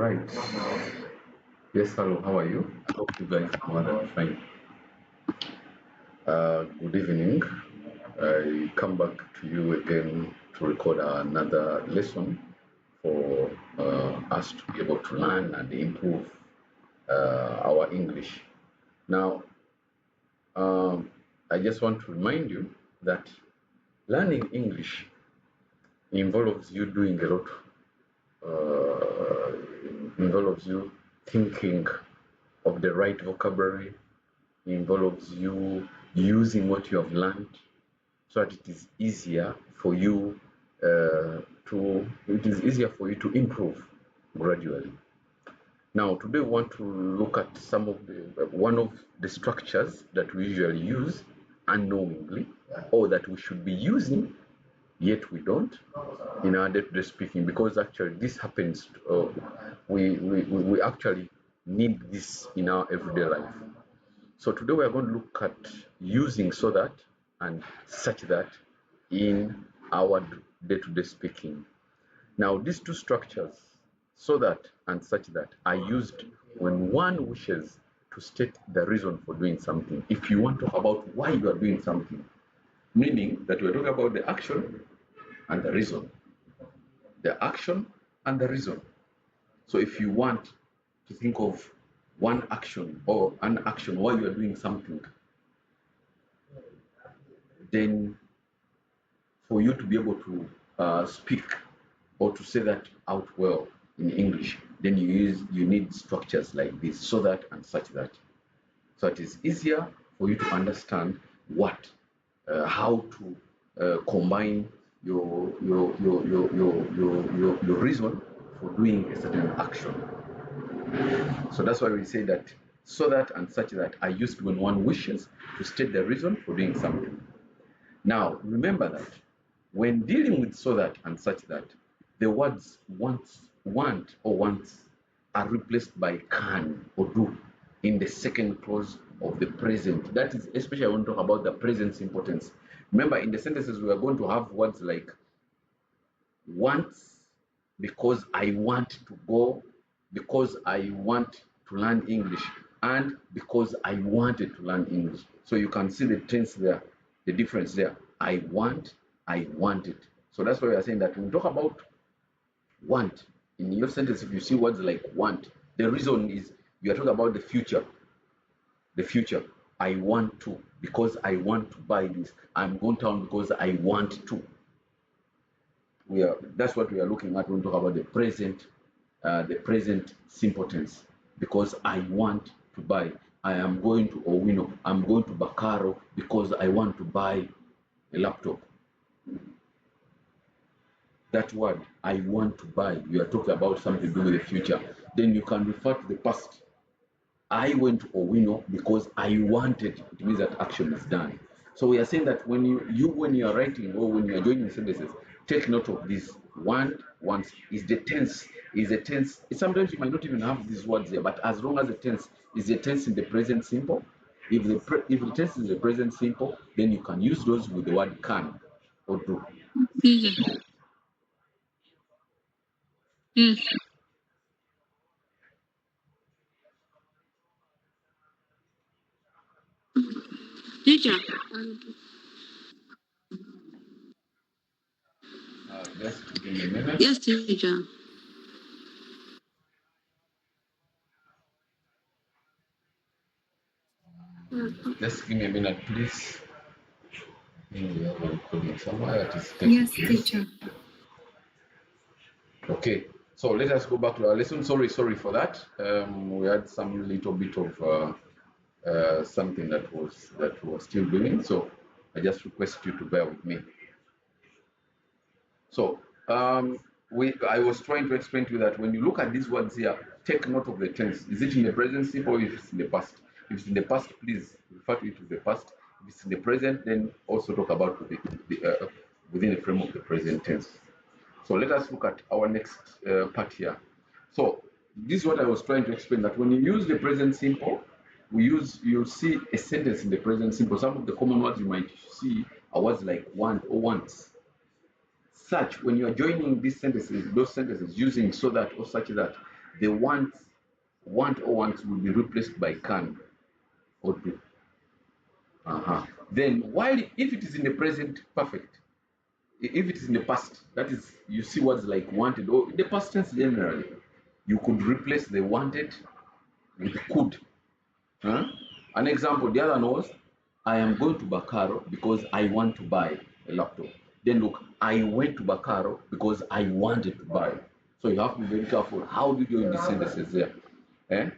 right. Yes, hello, how are you? I hope you guys are more than fine. Good evening. I come back to you again to record another lesson for us to be able to learn and improve our English. Now, I just want to remind you that learning English involves you doing a lot, involves you thinking of the right vocabulary, involves you using what you have learned so that it is easier for you to improve gradually. Now today we want to look at some of the one of the structures that we usually use unknowingly, or that we should be using yet we don't in our day-to-day speaking, because actually this happens. We actually need this in our everyday life. So today we are going to look at using so that and such that in our day-to-day speaking. Now these two structures, so that and such that, are used when one wishes to state the reason for doing something. If you want to talk about why you are doing something, meaning that we are talking about the action and the reason. The action and the reason. So if you want to think of one action or an action while you are doing something, then for you to be able to speak or to say that out well in English, then you need structures like this, so that and such that. So it is easier for you to understand how to combine your reason for doing a certain action. So that's why we say that so that and such that are used when one wishes to state the reason for doing something. Now, remember that when dealing with so that and such that, the words want or wants are replaced by can or do in the second clause of the present. That is, especially I want to talk about the present simple tense. Remember, in the sentences, we are going to have words like wants, because I want to go, because I want to learn English, and because I wanted to learn English. So you can see the tense there, the difference there. I want, I wanted. So that's why we are saying that when we talk about want, in your sentence, if you see words like want, the reason is you are talking about the future. The future. I want to, because I want to buy this. I'm going down because I want to. That's what we are looking at when we talk about the present simple tense. Because I want to buy. I am going to Owino. I'm going to Bakaro because I want to buy a laptop. That word, I want to buy, you are talking about something to do with the future. Then you can refer to the past. I went to Owino because I wanted. It means that action is done. So we are saying that when you are writing or when you are joining sentences, take note of this. Once is the tense. Is the tense. Sometimes you might not even have these words here, but as long as the tense is the tense in the present simple, if the tense is the present simple, then you can use those with the word can or do. Yes. Yes. Teacher. Just give me a minute. Yes, teacher. Just give me a minute, please. We have a recording somewhere that is taking Yes, place. teacher. Okay, so let us go back to our lesson. Sorry for that. We had some little bit of something that was still doing. So I just request you to bear with me. So I was trying to explain to you that when you look at these words here, take note of the tense. Is it in the present simple or if it's in the past? If it's in the past, please refer to it as the past. If it's in the present, then also talk about within the frame of the present tense. So let us look at our next part here. So this is what I was trying to explain, that when you use the present simple, you'll see a sentence in the present simple. Some of the common words you might see are words like want or wants. Such, when you are joining these sentences, those sentences using so that or such that, the want or wants will be replaced by can or do. Then while if it is in the present perfect, if it is in the past, that is, you see words like wanted or the past tense generally, you could replace the wanted with could. An example, the other one was, I am going to Bakaro because I want to buy a laptop. Then look, I went to Bakaro because I wanted to buy. So you have to be very careful. How do you join these sentences there? Eh?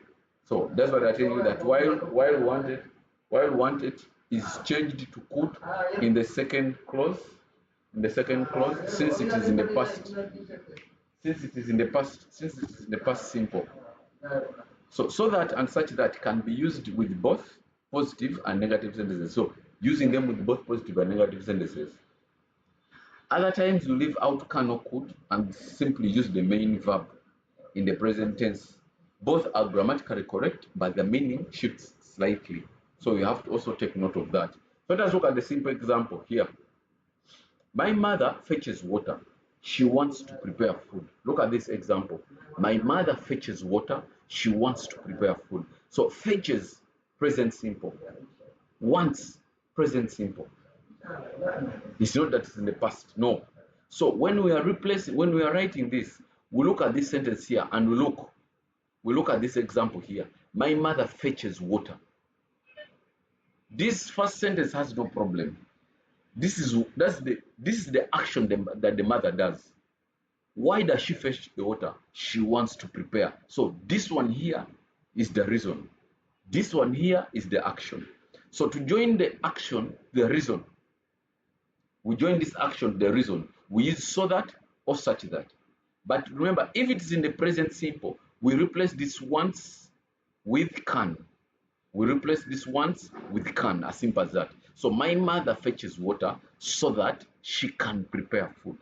So that's what I tell you, that while wanted is changed to could in the second clause. In the second clause, since it is in the past, since it is in the past simple. So that and such that can be used with both positive and negative sentences. So using them with both positive and negative sentences. Other times you leave out can or could and simply use the main verb in the present tense. Both are grammatically correct, but the meaning shifts slightly. So you have to also take note of that. So let us look at the simple example here. My mother fetches water. She wants to prepare food. Look at this example. My mother fetches water. She wants to prepare food. So fetches, present simple. Wants, present simple. It's not that it's in the past. No. So when we are writing this, we look at this sentence here and we look at this example here. My mother fetches water. This first sentence has no problem. This is the action that the mother does. Why does she fetch the water? She wants to prepare. So this one here is the reason. This one here is the action. So to join the action, the reason, we join this action, the reason. We use so that or such that. But remember, if it is in the present simple, we replace this once with can. We replace this once with can, as simple as that. So my mother fetches water so that she can prepare food.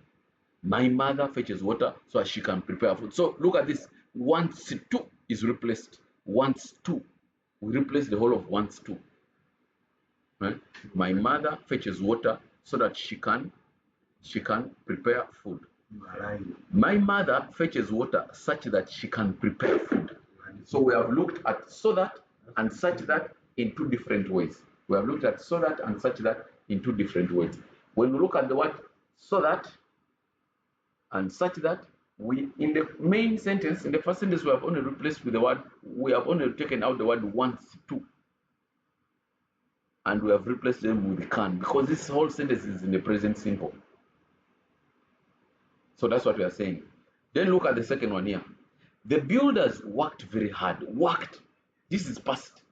My mother fetches water so that she can prepare food. So look at this. Wants to is replaced. Wants to. We replace the whole of wants to. Right? My mother fetches water so that she can prepare food. My mother fetches water such that she can prepare food. So we have looked at so that and such that in two different ways. We have looked at so that and such that in two different ways. When we look at the word so that and such that, we in the main sentence, in the first sentence, we have only replaced with the word, we have only taken out the word wants to. And we have replaced them with can, because this whole sentence is in the present simple. So that's what we are saying. Then look at the second one here. The builders worked very hard. Worked. This is past.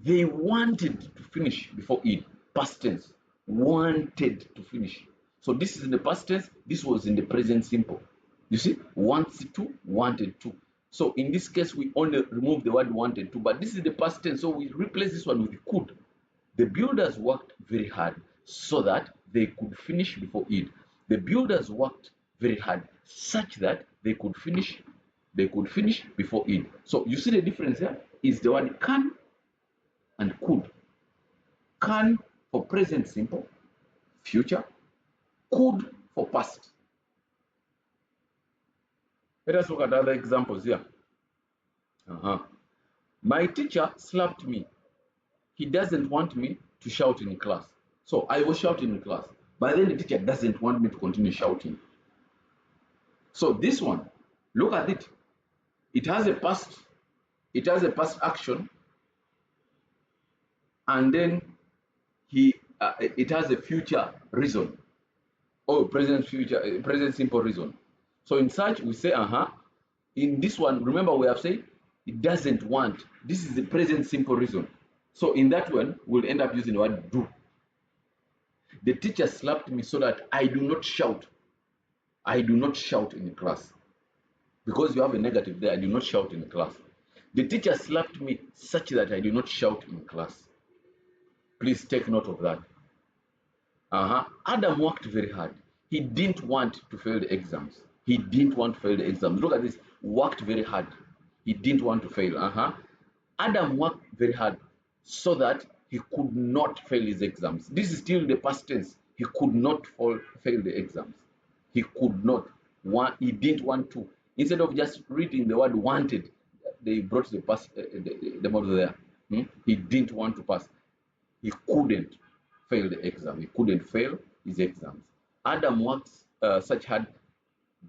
They wanted to finish before Eid. Past tense. Wanted to finish. So this is in the past tense. This was in the present simple. You see? Wants to, wanted to. So in this case, we only remove the word wanted to. But this is the past tense. So we replace this one with could. The builders worked very hard so that they could finish before Eid. The builders worked very hard such that they could finish before Eid. So you see the difference here is the word can and could. Can for present simple, future, could for past. Let us look at other examples here. My teacher slapped me. He doesn't want me to shout in class. So I was shouting in class, but then the teacher doesn't want me to continue shouting. So this one, look at it. It has a past action, and then it has a future reason, or present simple reason. So in such we say in this one, remember we have said it doesn't want. This is the present simple reason. So in that one, we'll end up using the word do. The teacher slapped me so that I do not shout. I do not shout in class. Because you have a negative there, I do not shout in class. The teacher slapped me such that I do not shout in class. Please take note of that. Adam worked very hard. He didn't want to fail the exams. He didn't want to fail the exams. Look at this. Worked very hard. He didn't want to fail. Adam worked very hard so that he could not fail his exams. This is still the past tense. He could not fail the exams. He could not. He didn't want to. Instead of just reading the word wanted, they brought the model there. He didn't want to pass. He couldn't fail the exam. He couldn't fail his exams. Adam worked such hard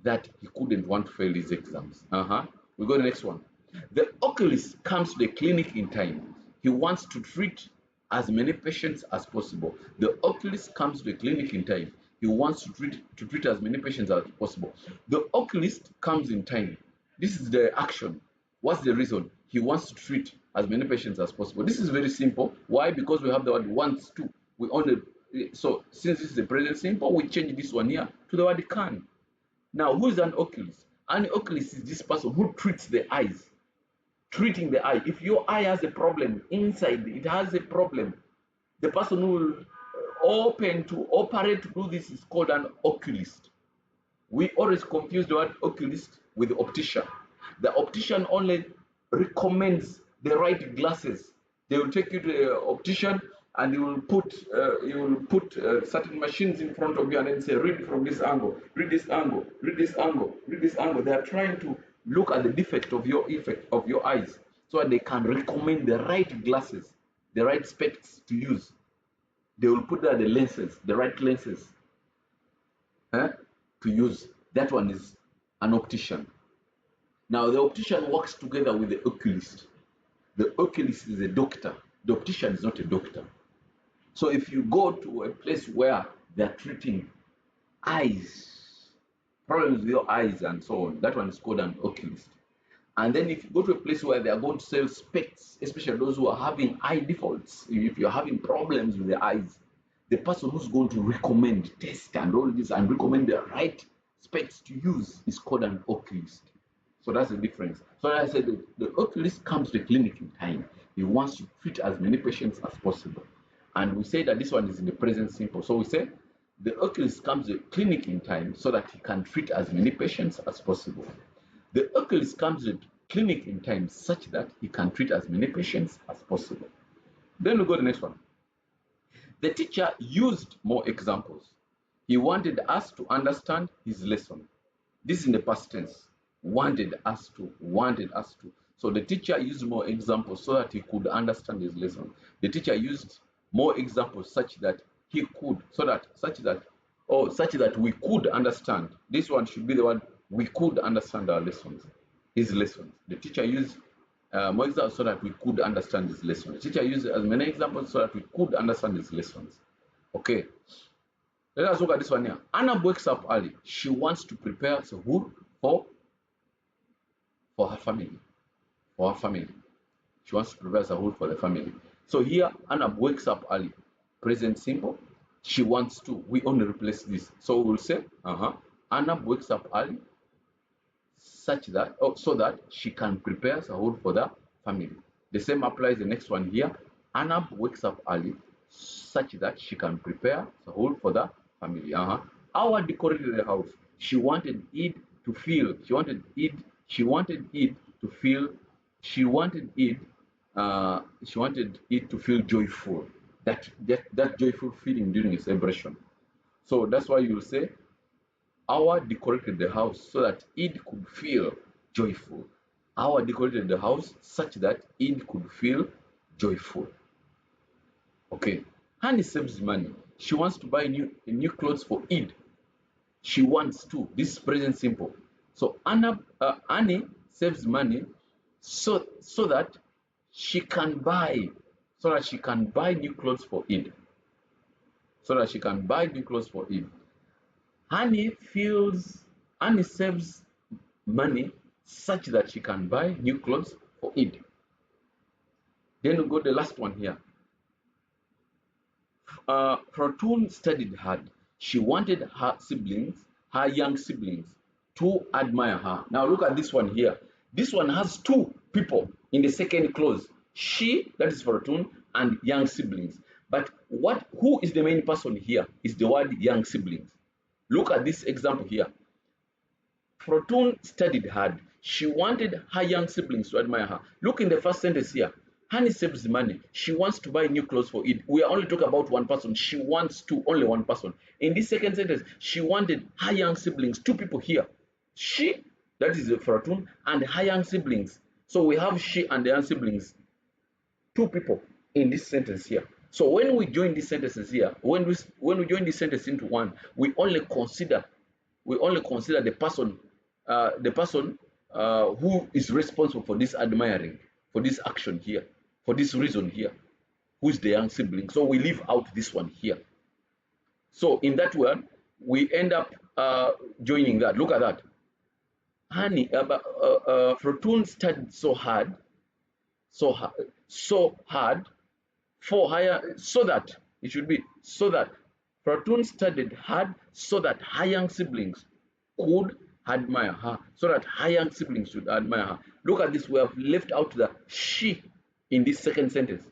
that he couldn't want to fail his exams. We go to the next one. The oculist comes to the clinic in time. He wants to treat as many patients as possible. The oculist comes to the clinic in time. He wants to treat as many patients as possible. The oculist comes in time. This is the action. What's the reason? He wants to treat as many patients as possible. This is very simple. Why? Because we have the word wants to. We only so since this is a present simple, we change this one here to the word can. Now, who is an oculist? An oculist is this person who treats the eyes. Treating the eye. If your eye has a problem inside, it has a problem. The person who will open to operate to do this is called an oculist. We always confuse the word oculist with the optician. The optician only recommends the right glasses. They will take you to the optician and you will put certain machines in front of you and then say, read from this angle, read this angle, read this angle, read this angle. They are trying to look at the defect of your eyes so that they can recommend the right glasses, the right specs to use. They will put there the lenses, the right lenses to use. That one is an optician. Now the optician works together with the oculist. The oculist is a doctor. The optician is not a doctor. So if you go to a place where they're treating eyes, problems with your eyes and so on, that one is called an oculist. And then if you go to a place where they are going to sell specs, especially those who are having eye defaults, if you're having problems with the eyes, the person who's going to recommend, test and all this and recommend the right specs to use is called an oculist. So that's the difference. So as I said, the oculist comes to the clinic in time. He wants to treat as many patients as possible. And we say that this one is in the present simple. So we say the oculist comes to the clinic in time so that he can treat as many patients as possible. The oculist comes to the clinic in time such that he can treat as many patients as possible. Then we go to the next one. The teacher used more examples. He wanted us to understand his lesson. This is in the past tense. Wanted us to. So the teacher used more examples so that he could understand his lesson. The teacher used more examples such that he could, such that we could understand. This one should be the one we could understand our lessons, his lessons. The teacher used more examples so that we could understand his lesson. The teacher used as many examples so that we could understand his lessons. Okay. Let us look at this one here. Anna wakes up early. She wants to prepare sahur for her family. She wants to prepare sahur for the family. So here, Anna wakes up early. Present simple. She wants to. We only replace this. So we'll say, Anna wakes up early so that she can prepare sahur for the family. The same applies the next one here. Anna wakes up early such that she can prepare sahur for the family. Our decorated the house. She wanted it to feel joyful. That joyful feeling during a celebration. So that's why you'll say, our decorated the house so that it could feel joyful. Our decorated the house such that it could feel joyful. Okay. Honey saves money. She wants to buy new clothes for Eid. She wants to. This is present simple. So Annie saves money so that she can buy new clothes for Eid. Annie saves money such that she can buy new clothes for Eid. Then we go to the last one here. Fortune studied hard. She wanted her young siblings, to admire her. Now look at this one here. This one has two people in the second clause. She, that is Fortune, and young siblings. But who is the main person here is the word young siblings. Look at this example here. Fortune studied hard. She wanted her young siblings to admire her. Look in the first sentence here. Honey saves money. She wants to buy new clothes for it. We are only talking about one person. She wants to, only one person. In this second sentence, she wanted her young siblings, two people here. She, that is Fortune, and her young siblings. So we have she and the young siblings, two people in this sentence here. So when we join these sentences here, when we join this sentence into one, we only consider the person who is responsible for this admiring, for this action here, for this reason here, who is the young sibling. So we leave out this one here. So in that one, we end up joining that. Look at that. Honey, Fortune studied so hard, so hard for higher, so that it should be so that Fortune studied hard so that her young siblings could admire her, so that her young siblings should admire her. Look at this, we have left out the she in this second sentence.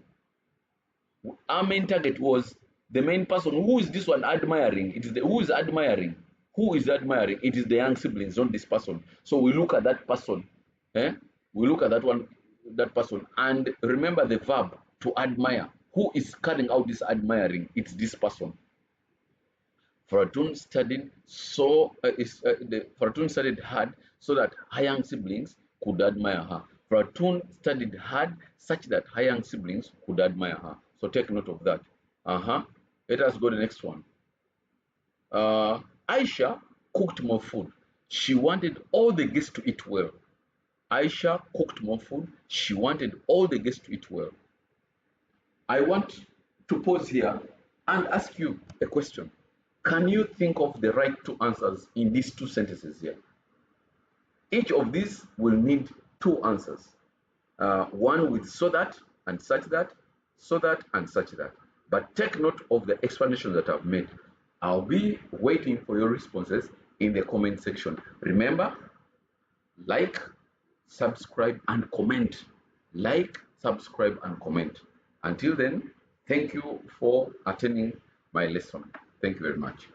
Our main target was the main person. Who is this one admiring? It is the who is admiring. Who is admiring? It is the young siblings, not this person. So we look at that person. Eh? We look at that one, that person, and remember the verb to admire. Who is carrying out this admiring? It's this person. Fortune studied Fortune studied hard so that her young siblings could admire her. Fortune studied hard such that her young siblings could admire her. So take note of that. Let us go to the next one. Aisha cooked more food. She wanted all the guests to eat well. Aisha cooked more food. She wanted all the guests to eat well. I want to pause here and ask you a question. Can you think of the right two answers in these two sentences here? Each of these will need two answers. One with so that and such that, so that and such that. But take note of the explanation that I've made. I'll be waiting for your responses in the comment section. Remember, like, subscribe, and comment. Like, subscribe, and comment. Until then, thank you for attending my lesson. Thank you very much.